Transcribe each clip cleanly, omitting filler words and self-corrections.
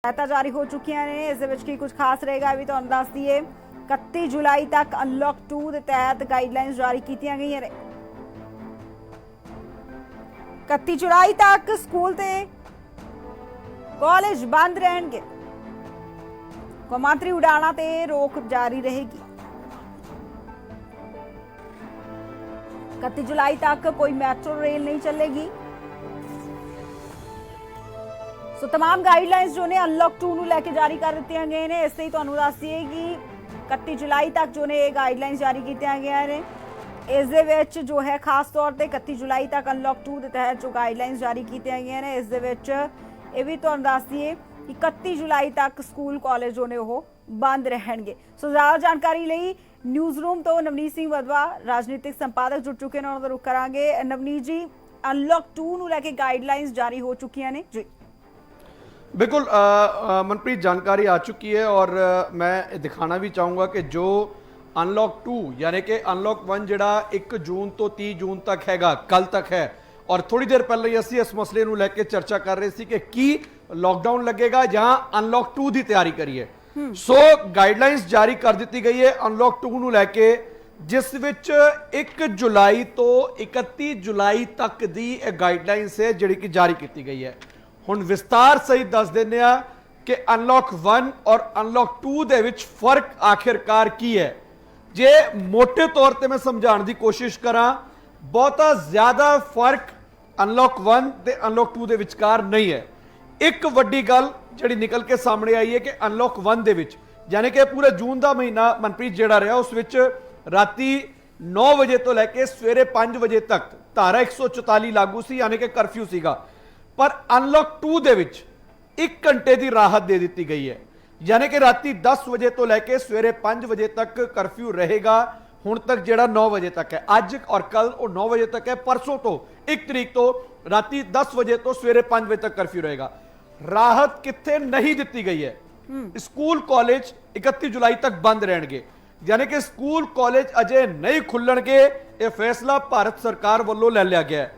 ਹਦਾਇਤਾਂ ਜਾਰੀ ਹੋ ਚੁੱਕੀਆਂ ਨੇ। ਇਸ ਦੇ ਵਿੱਚ ਕੀ ਕੁਝ ਖਾਸ ਰਹੇਗਾ ਇਹ ਵੀ ਤੁਹਾਨੂੰ ਦੱਸ ਦਈਏ। 31 ਜੁਲਾਈ ਤੱਕ ਅਨਲੌਕ 2 ਦੇ ਤਹਿਤ ਗਾਈਡਲਾਈਨਸ ਜਾਰੀ ਕੀਤੀਆਂ ਗਈਆਂ ਨੇ। 31 ਜੁਲਾਈ ਤੱਕ ਸਕੂਲ ਤੇ ਕਾਲਜ ਬੰਦ ਰਹਿਣਗੇ। ਕੌਮਾਂਤਰੀ ਉਡਾਣਾਂ ਤੇ ਰੋਕ ਜਾਰੀ ਰਹੇਗੀ। 31 जुलाई तक कोई मेट्रो रेल नहीं चलेगी। सो तमाम गाइडलाइंस जो ने अनलॉक 2 ਨੂੰ ਲੈ ਕੇ ਜਾਰੀ ਕਰ ਦਿੱਤੀਆਂ ਗਏ ਨੇ। ਇਸ ਲਈ ਤੁਹਾਨੂੰ ਦੱਸ ਦਈਏ ਕਿ 31 जुलाई तक जो ने गाइडलाइंस ਜਾਰੀ ਕੀਤੀਆਂ ਗਈਆਂ ਨੇ। ਇਸ ਦੇ ਵਿੱਚ ਜੋ ਹੈ ਖਾਸ ਤੌਰ ਤੇ 31 जुलाई तक अनलॉक 2 ਦੇ ਤਹਿਤ ਜੋ गाइडलाइंस ਜਾਰੀ ਕੀਤੀਆਂ ਗਈਆਂ ਨੇ। ਇਸ ਦੇ ਵਿੱਚ ਇਹ ਵੀ ਤੁਹਾਨੂੰ ਦੱਸ ਦਈਏ ਕਿ 31 जुलाई तक ਸਕੂਲ ਕਾਲਜ ਜੋ ਨੇ ਉਹ ਬੰਦ ਰਹਿਣਗੇ। ਸੋ ਜ਼ਿਆਦਾ ਜਾਣਕਾਰੀ ਲਈ ਨਿਊਜ਼ ਰੂਮ ਤੋਂ ਨਵਨੀਤ ਸਿੰਘ ਵਦਵਾ ਰਾਜਨੀਤਿਕ ਸੰਪਾਦਕ ਜੁੜ ਚੁੱਕੇ ਨੇ, ਉਹਨਾਂ ਦਾ ਰੁਖ ਕਰਾਂਗੇ। ਨਵਨੀਤ ਜੀ, ਅਨਲੌਕ 2 ਨੂੰ ਲੈ ਕੇ ਗਾਈਡਲਾइंस जारी हो चुकी हैं जी। बिल्कुल मनप्रीत, जानकारी आ चुकी है और मैं दिखाना भी चाहूँगा कि जो अनलॉक 2 यानी कि अनलॉक 1 ਜਿਹੜਾ 1 ਜੂਨ ਤੋਂ 30 ਜੂਨ ਤੱਕ ਹੈਗਾ, ਕੱਲ ਤੱਕ ਹੈ। ਔਰ ਥੋੜੀ ਦੇਰ ਪਹਿਲਾਂ ਹੀ ਅਸੀਂ ਇਸ ਮਸਲੇ ਨੂੰ ਲੈ ਕੇ ਚਰਚਾ ਕਰ ਰਹੇ ਸੀ ਕਿ ਕੀ ਲੌਕਡਾਊਨ ਲੱਗੇਗਾ ਜਾਂ ਅਨਲੌਕ 2 ਦੀ ਤਿਆਰੀ ਕਰੀਏ। ਸੋ ਗਾਈਡਲਾਈਨਸ ਜਾਰੀ ਕਰ ਦਿੱਤੀ ਗਈ ਹੈ ਅਨਲੌਕ 2 ਨੂੰ ਲੈ ਕੇ, ਜਿਸ ਵਿੱਚ 1 ਜੁਲਾਈ ਤੋਂ 31 ਜੁਲਾਈ ਤੱਕ ਦੀ ਇਹ ਗਾਈਡਲਾਈਨਸ ਹੈ ਜਿਹੜੀ ਕਿ ਜਾਰੀ ਕੀਤੀ ਗਈ ਹੈ। ਹੁਣ ਵਿਸਤਾਰ ਸਹਿਤ ਦੱਸ ਦਿੰਦੇ ਆ ਕਿ ਅਨਲੌਕ 1 ਔਰ ਅਨਲੌਕ 2 ਦੇ ਵਿੱਚ ਫਰਕ ਆਖਿਰਕਾਰ ਕੀ ਹੈ। ਜੇ ਮੋٹے ਤੌਰ ਤੇ ਮੈਂ ਸਮਝਾਉਣ ਦੀ ਕੋਸ਼ਿਸ਼ ਕਰਾਂ, ਬਹੁਤਾ ਜ਼ਿਆਦਾ ਫਰਕ ਅਨਲੌਕ 1 ਤੇ ਅਨਲੌਕ 2 ਦੇ ਵਿਚਕਾਰ ਨਹੀਂ ਹੈ। ਇੱਕ ਵੱਡੀ ਗੱਲ ਜਿਹੜੀ ਨਿਕਲ ਕੇ ਸਾਹਮਣੇ ਆਈ ਹੈ ਕਿ ਅਨਲੌਕ 1 ਦੇ ਵਿੱਚ ਯਾਨੀ ਕਿ ਪੂਰੇ ਜੂਨ ਦਾ ਮਹੀਨਾ ਮਨਪ੍ਰੀਤ ਜਿਹੜਾ ਰਿਹਾ, ਉਸ ਵਿੱਚ ਰਾਤੀ 9 ਵਜੇ ਤੋਂ ਲੈ ਕੇ ਸਵੇਰੇ 5 ਵਜੇ ਤੱਕ ਧਾਰਾ 144 ਲਾਗੂ ਸੀ, ਯਾਨੀ ਕਿ ਕਰਫਿਊ ਸੀਗਾ। ਪਰ ਅਨਲੌਕ 2 ਦੇ ਵਿੱਚ 1 ਘੰਟੇ ਦੀ ਰਾਹਤ ਦੇ ਦਿੱਤੀ ਗਈ ਹੈ, ਯਾਨੀ ਕਿ ਰਾਤੀ 10 ਵਜੇ ਤੋਂ ਲੈ ਕੇ ਸਵੇਰੇ 5 ਵਜੇ ਤੱਕ ਕਰਫਿਊ ਰਹੇਗਾ। ਹੁਣ ਤੱਕ ਜਿਹੜਾ 9 ਵਜੇ ਤੱਕ ਹੈ, ਅੱਜ ਔਰ ਕੱਲ ਉਹ 9 ਵਜੇ ਤੱਕ ਹੈ। ਪਰਸੋਂ ਤੋਂ 1 ਤਰੀਕ ਤੋਂ ਰਾਤੀ 10 ਵਜੇ ਤੋਂ ਸਵੇਰੇ 5 ਵਜੇ ਤੱਕ ਕਰਫਿਊ ਰਹੇਗਾ। ਰਾਹਤ ਕਿੱਥੇ ਨਹੀਂ ਦਿੱਤੀ ਗਈ ਹੈ, ਸਕੂਲ ਕਾਲਜ 31 ਜੁਲਾਈ ਤੱਕ ਬੰਦ ਰਹਿਣਗੇ, ਯਾਨੀ ਕਿ ਸਕੂਲ ਕਾਲਜ ਅਜੇ ਨਹੀਂ ਖੁੱਲਣਗੇ। ਇਹ ਫੈਸਲਾ ਭਾਰਤ ਸਰਕਾਰ ਵੱਲੋਂ ਲੈ ਲਿਆ ਗਿਆ ਹੈ।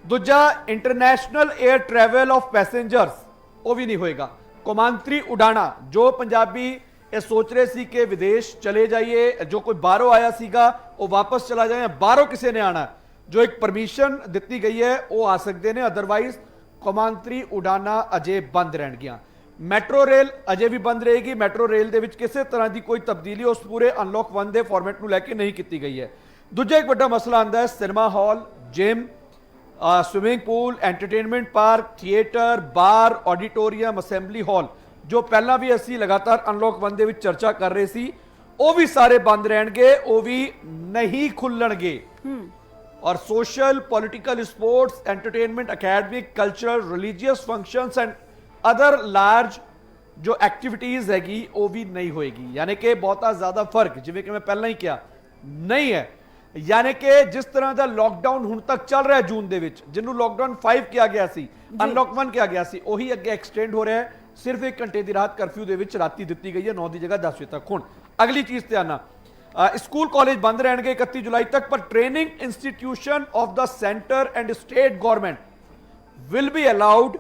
ਦੂਜਾ, international air travel of passengers ਉਹ ਵੀ ਨਹੀਂ ਹੋਏਗਾ। ਕੌਮਾਂਤਰੀ ਉਡਾਣਾ, ਜੋ ਪੰਜਾਬੀ ਇਹ ਸੋਚ ਰਹੇ ਸੀ ਕਿ ਵਿਦੇਸ਼ ਚਲੇ ਜਾਈਏ, ਜੋ ਕੋਈ ਬਾਹਰੋਂ ਆਇਆ ਸੀਗਾ ਉਹ ਵਾਪਸ ਚਲਾ ਜਾਏ, ਬਾਹਰੋਂ ਕਿਸੇ ਨੇ ਆਣਾ, ਜੋ ਇੱਕ ਪਰਮਿਸ਼ਨ ਦਿੱਤੀ ਗਈ ਹੈ ਉਹ ਆ ਸਕਦੇ ਨੇ। ਅਦਰਵਾਈਜ਼ ਕੌਮਾਂਤਰੀ ਉਡਾਣਾ ਅਜੇ ਬੰਦ ਰਹਿਣਗੀਆਂ। ਮੈਟਰੋ ਰੇਲ ਅਜੇ ਵੀ ਬੰਦ ਰਹੇਗੀ। ਮੈਟਰੋ ਰੇਲ ਦੇ ਵਿੱਚ ਕਿਸੇ ਤਰ੍ਹਾਂ ਦੀ ਕੋਈ ਤਬਦੀਲੀ ਉਸ ਪੂਰੇ ਅਨਲੌਕ 1 ਦੇ ਫਾਰਮੈਟ ਨੂੰ ਲੈ ਕੇ ਨਹੀਂ ਕੀਤੀ ਗਈ ਹੈ। ਦੂਜਾ ਇੱਕ ਵੱਡਾ ਮਸਲਾ ਆਉਂਦਾ ਹੈ cinema hall, gym, swimming pool, entertainment park, theatre, bar, auditorium, assembly hall, ਜੋ ਪਹਿਲਾਂ ਵੀ ਅਸੀਂ ਲਗਾਤਾਰ ਅਨਲੌਕ 1 ਦੇ ਵਿੱਚ ਚਰਚਾ ਕਰ ਰਹੇ ਸੀ, ਉਹ ਵੀ ਸਾਰੇ ਬੰਦ ਰਹਿਣਗੇ, ਉਹ ਵੀ ਨਹੀਂ ਖੁੱਲਣਗੇ। और social, political, sports, entertainment, academic, cultural, religious functions and other large जो एक्टिविटीज़ हैगी वो भी नहीं होएगी। यानी कि बहुत ज़्यादा फर्क जिवें कि मैं पहले ही किया नहीं है। यानी कि जिस तरह का लॉकडाउन हुण तक चल रहा है जून दे विच, जिन्होंने लॉकडाउन 5 किया गया सी, अनलॉक 1 किया गया सी, वही अगे एक्सटेंड हो रहा है। सिर्फ 1 घंटे की राहत कर्फ्यू दे विच राती दी गई है, 9 की जगह 10 बजे तक। हुण अगली चीज़ ते आना, स्कूल कॉलेज बंद रहेंगे 31 जुलाई तक, पर training institution of the center and state government will be allowed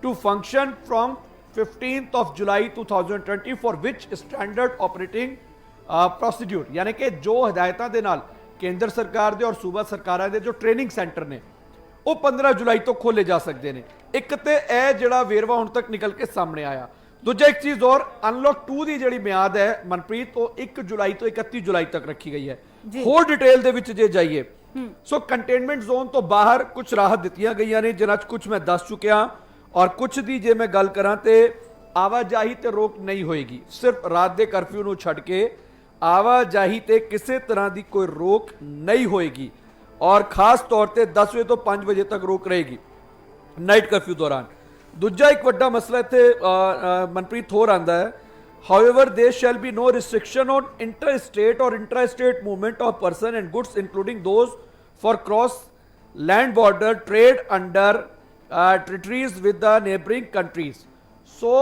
to function from 15th of July 2020 for which standard operating procedure. यानी कि जो हदायतां दे नाल केंद्र सरकार दे और सूबा सरकारां दे जो ट्रेनिंग सेंटर ने वो 15 जुलाई तो खोले जा सकते हैं। एक तो यह जिहड़ा वेरवा हुण तक निकल के सामने आया। दूजा एक चीज़ और, अनलॉक 2 की जिहड़ी मियाद है मनप्रीत, वो 1 जुलाई तो 31 जुलाई तक रखी गई है। होर डिटेल दे विच जे जाइए, सो कंटेनमेंट जोन तो बाहर कुछ राहत दित्तियां गईयां ने, जिन्हां च कुछ मैं दस चुकिया, और कुछ दी जे मैं गल करां ते आवाजाही ते रोक नहीं होएगी। सिर्फ रात दे कर्फ्यू नूं छड्ड के आवाजाही ते किसी तरह की कोई रोक नहीं होएगी, और खास तौर पर 10 बजे तो 5 बजे तक रोक रहेगी नाइट कर्फ्यू दौरान। दूजा एक वड्डा मसला इत्थे मनप्रीत होर आंदा है, however there shall be no restriction on inter state और intra state movement of person and goods including those for cross land border trade under treaties with the neighbouring countries. So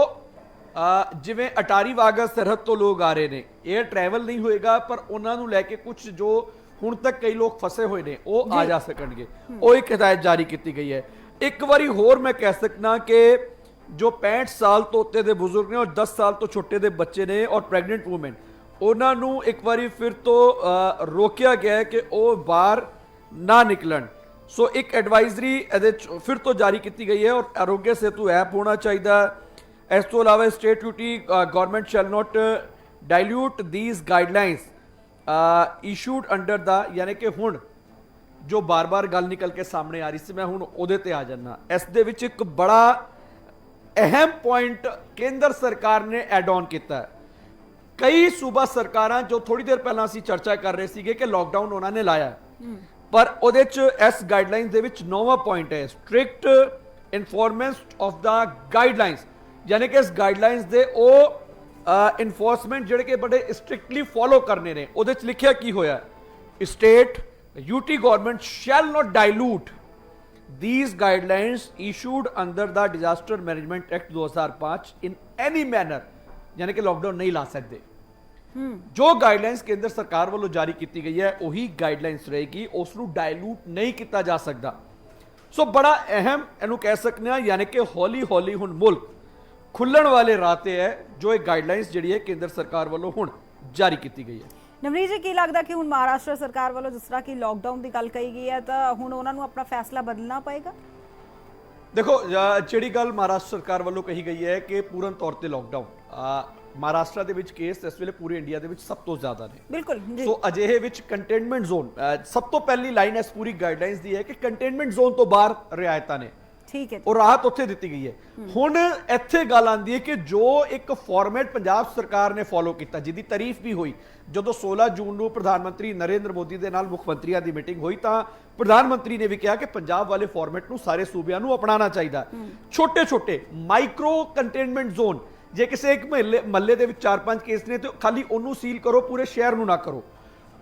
जिवें अटारी वाघा सरहद तो लोग आ रहे हैं, एयर ट्रैवल नहीं होएगा, पर उन्होंने लैके कुछ जो हुण तक कई लोग फसे हुए हैं वो आ जा सकणगे, वो एक हिदायत जारी की गई है। एक बारी होर मैं कह सकना कि ਜੋ 65 ਸਾਲ ਤੋਂ ਉੱਤੇ ਦੇ ਬਜ਼ੁਰਗ ਨੇ ਔਰ 10 ਸਾਲ ਤੋਂ ਛੋਟੇ ਦੇ ਬੱਚੇ ਨੇ ਔਰ ਪ੍ਰੈਗਨੈਂਟ ਵੂਮਨ, ਉਹਨਾਂ ਨੂੰ ਇੱਕ ਵਾਰੀ ਫਿਰ ਤੋਂ ਰੋਕਿਆ ਗਿਆ ਹੈ ਕਿ ਉਹ ਬਾਹਰ ਨਾ ਨਿਕਲਣ। ਸੋ ਇੱਕ ਐਡਵਾਈਜ਼ਰੀ ਇਹਦੇ 'ਚ ਫਿਰ ਤੋਂ ਜਾਰੀ ਕੀਤੀ ਗਈ ਹੈ ਔਰ ਆਰੋਗਿਆ ਸੇਤੂ ਐਪ ਹੋਣਾ ਚਾਹੀਦਾ। ਇਸ ਤੋਂ ਇਲਾਵਾ state duty government shall not dilute these guidelines issued under the, ਯਾਨੀ ਕਿ ਹੁਣ ਜੋ ਬਾਰ-ਬਾਰ ਗੱਲ ਨਿਕਲ ਕੇ ਸਾਹਮਣੇ ਆ ਰਹੀ ਸੀ, ਮੈਂ ਹੁਣ ਉਹਦੇ ਤੇ ਆ ਜਾਣਾ। ਇਸ ਦੇ ਵਿੱਚ ਇੱਕ ਬੜਾ ਅਹਿਮ ਪੁਆਇੰਟ ਕੇਂਦਰ ਸਰਕਾਰ ਨੇ ਐਡ ਆਨ ਕੀਤਾ ਹੈ। ਕਈ ਸੂਬਾ ਸਰਕਾਰਾਂ ਜੋ ਥੋੜੀ ਦੇਰ ਪਹਿਲਾਂ ਅਸੀਂ ਚਰਚਾ ਕਰ ਰਹੇ ਸੀਗੇ ਕਿ ਲੋਕਡਾਊਨ ਉਹਨਾਂ ਨੇ ਲਾਇਆ, ਪਰ ਉਹਦੇ ਚ ਇਸ ਗਾਈਡਲਾਈਨਸ ਦੇ ਵਿੱਚ ਨੌਵਾਂ ਪੁਆਇੰਟ ਹੈ ਸਟ੍ਰਿਕਟ ਇਨਫੋਰਮੈਂਸ ਆਫ ਦਾ ਗਾਈਡਲਾਈਨਸ, ਯਾਨੀ ਕਿ ਇਸ ਗਾਈਡਲਾਈਨਸ ਦੇ ਉਹ ਇਨਫੋਰਸਮੈਂਟ ਜਿਹੜੇ ਕਿ ਬੜੇ ਸਟ੍ਰਿਕਟਲੀ ਫੋਲੋ ਕਰਨੇ ਨੇ। ਉਹਦੇ ਚ ਲਿਖਿਆ ਕੀ ਹੋਇਆ, state UT government shall not dilute these guidelines issued under the Disaster Management Act 2005 in any manner, यानी कि लॉकडाउन नहीं ला सकते। जो गाइडलाइंस केंद्र सरकार वालों जारी की गई है वही गाइडलाइंस रहेगी, उसको डायलूट नहीं किया जा सकता। सो बड़ा अहम इनू कह सकते हैं, यानी कि हौली हौली हुण मुल्क खुलण वाले राह ते है जो एक गाइडलाइंस जिहड़ी है केंद्र सरकार वालों हुण जारी की गई है। ਨਵਨੀਤ ਜੀ, ਕੀ ਲੱਗਦਾ ਕਿ ਹੁਣ ਮਹਾਰਾਸ਼ਟਰ ਸਰਕਾਰ ਵੱਲੋਂ ਜਿਸ ਤਰ੍ਹਾਂ ਕਿ ਲੋਕਡਾਊਨ ਦੀ ਗੱਲ ਕਹੀ ਗਈ ਹੈ ਤਾਂ ਹੁਣ ਉਹਨਾਂ ਨੂੰ ਆਪਣਾ ਫੈਸਲਾ ਬਦਲਣਾ ਪਏਗਾ? ਦੇਖੋ, ਜਿਹੜੀ ਗੱਲ ਮਹਾਰਾਸ਼ਟਰ ਸਰਕਾਰ ਵੱਲੋਂ ਕਹੀ ਗਈ ਹੈ ਕਿ ਪੂਰਨ ਤੌਰ ਤੇ ਲੋਕਡਾਊਨ, ਮਹਾਰਾਸ਼ਟਰ ਦੇ ਵਿੱਚ ਕੇਸ ਇਸ ਵੇਲੇ ਪੂਰੇ ਇੰਡੀਆ ਦੇ ਵਿੱਚ ਸਭ ਤੋਂ ਜ਼ਿਆਦਾ ਨੇ। ਬਿਲਕੁਲ ਜੀ। ਸੋ ਅਜਿਹੇ ਵਿੱਚ ਕੰਟੇਨਮੈਂਟ ਜ਼ੋਨ, ਸਭ ਤੋਂ ਪਹਿਲੀ ਲਾਈਨ ਇਸ ਪੂਰੀ ਗਾਈਡਲਾਈਨਸ ਦੀ ਹੈ ਕਿ ਕੰਟੇਨਮੈਂਟ ਜ਼ੋਨ ਤੋਂ ਬਾਹਰ ਰਿਆਇਤਾਂ ਨੇ, ਠੀਕ ਹੈ, ਉਹ ਰਾਹਤ ਉੱਥੇ ਦਿੱਤੀ ਗਈ ਹੈ। ਹੁਣ ਇੱਥੇ ਗੱਲ ਆਉਂਦੀ ਹੈ ਕਿ ਜੋ ਇੱਕ ਫਾਰਮੈਟ ਪੰਜਾਬ ਸਰਕਾਰ ਨੇ ਫੋਲੋ ਕੀਤਾ, ਜਿਹਦੀ ਤਾਰੀਫ ਵੀ ਹੋਈ, ਜਦੋਂ 16 ਜੂਨ ਨੂੰ ਪ੍ਰਧਾਨ ਮੰਤਰੀ ਨਰਿੰਦਰ ਮੋਦੀ ਦੇ ਨਾਲ ਮੁੱਖ ਮੰਤਰੀਆਂ ਦੀ ਮੀਟਿੰਗ ਹੋਈ ਤਾਂ ਪ੍ਰਧਾਨ ਮੰਤਰੀ ਨੇ ਵੀ ਕਿਹਾ ਕਿ ਪੰਜਾਬ ਵਾਲੇ ਫਾਰਮੈਟ ਨੂੰ ਸਾਰੇ ਸੂਬਿਆਂ ਨੂੰ ਅਪਣਾਉਣਾ ਚਾਹੀਦਾ। ਛੋਟੇ ਛੋਟੇ ਮਾਈਕਰੋ ਕੰਟੇਨਮੈਂਟ ਜ਼ੋਨ, ਜੇ ਕਿਸੇ ਇੱਕ ਮਹੱਲੇ ਦੇ ਵਿੱਚ 4-5 ਕੇਸ ਨੇ ਤੇ ਖਾਲੀ ਉਹਨੂੰ ਸੀਲ ਕਰੋ, ਪੂਰੇ ਸ਼ਹਿਰ ਨੂੰ ਨਾ ਕਰੋ।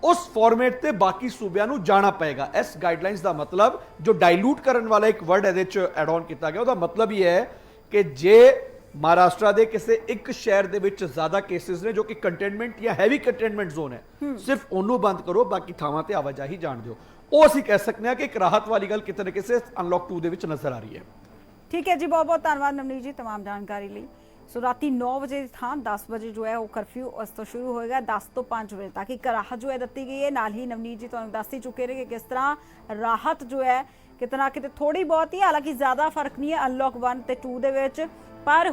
ਉਸ ਫਾਰਮੈਟ ਤੇ ਬਾਕੀ ਸੂਬਿਆਂ ਨੂੰ ਜਾਣਾ ਪਏਗਾ। ਇਸ ਗਾਈਡਲਾਈਨਸ ਦਾ ਮਤਲਬ, ਜੋ ਡਾਇਲੂਟ ਕਰਨ ਵਾਲਾ ਇੱਕ ਵਰਡ ਇਹਦੇ ਚ ਐਡ ਆਨ ਕੀਤਾ ਗਿਆ, ਉਹਦਾ ਮਤਲਬ ਇਹ ਹੈ ਕਿ ਜੇ ਮਹਾਰਾਸ਼ਟਰ ਦੇ ਕਿਸੇ ਇੱਕ ਸ਼ਹਿਰ ਦੇ ਵਿੱਚ ਜ਼ਿਆਦਾ ਕੇਸਿਸ ਨੇ ਜੋ ਕਿ ਕੰਟੇਨਮੈਂਟ ਜਾਂ ਹੈਵੀ ਕੰਟੇਨਮੈਂਟ ਜ਼ੋਨ ਹੈ, ਸਿਰਫ ਉਹਨੂੰ ਬੰਦ ਕਰੋ, ਬਾਕੀ ਥਾਵਾਂ ਤੇ ਆਵਾਜਾਈ ਜਾਣ ਦਿਓ। ਉਹ ਅਸੀਂ ਕਹਿ ਸਕਦੇ ਹਾਂ ਕਿ ਇੱਕ ਰਾਹਤ ਵਾਲੀ ਗੱਲ ਕਿਤੇ ਨਾ ਕਿਸੇ ਅਨਲੌਕ 2 ਦੇ ਵਿੱਚ ਨਜ਼ਰ ਆ ਰਹੀ ਹੈ। ਠੀਕ ਹੈ ਜੀ, ਬਹੁਤ ਬਹੁਤ ਧੰਨਵਾਦ ਨਵਨੀਤ ਜੀ तमाम ਜਾਣਕਾਰੀ ਲਈ। ਸੋ ਰਾਤੀ 9 ਵਜੇ ਦੀ ਥਾਂ 10 ਵਜੇ ਜੋ ਹੈ ਉਹ ਕਰਫਿਊ ਉਸ ਤੋਂ ਸ਼ੁਰੂ ਹੋਏਗਾ, 10 ਤੋਂ 5 ਵਜੇ ਤੱਕ ਇੱਕ ਰਾਹਤ ਜੋ ਹੈ ਦਿੱਤੀ ਗਈ ਹੈ। ਨਾਲ ਹੀ ਨਵਨੀਤ ਜੀ ਤੁਹਾਨੂੰ ਦੱਸ ਹੀ ਚੁੱਕੇ ਨੇ ਕਿ ਕਿਸ ਤਰ੍ਹਾਂ ਰਾਹਤ ਜੋ ਹੈ ਕਿਤੇ ਨਾ ਕਿਤੇ ਥੋੜੀ ਬਹੁਤ ਹੀ, ਹਾਲਾਂਕਿ ਜ਼ਿਆਦਾ ਫਰਕ ਨਹੀਂ ਹੈ ਅਨਲੌਕ 1 ਤੇ 2 ਦੇ ਵਿੱਚ, ਪਰ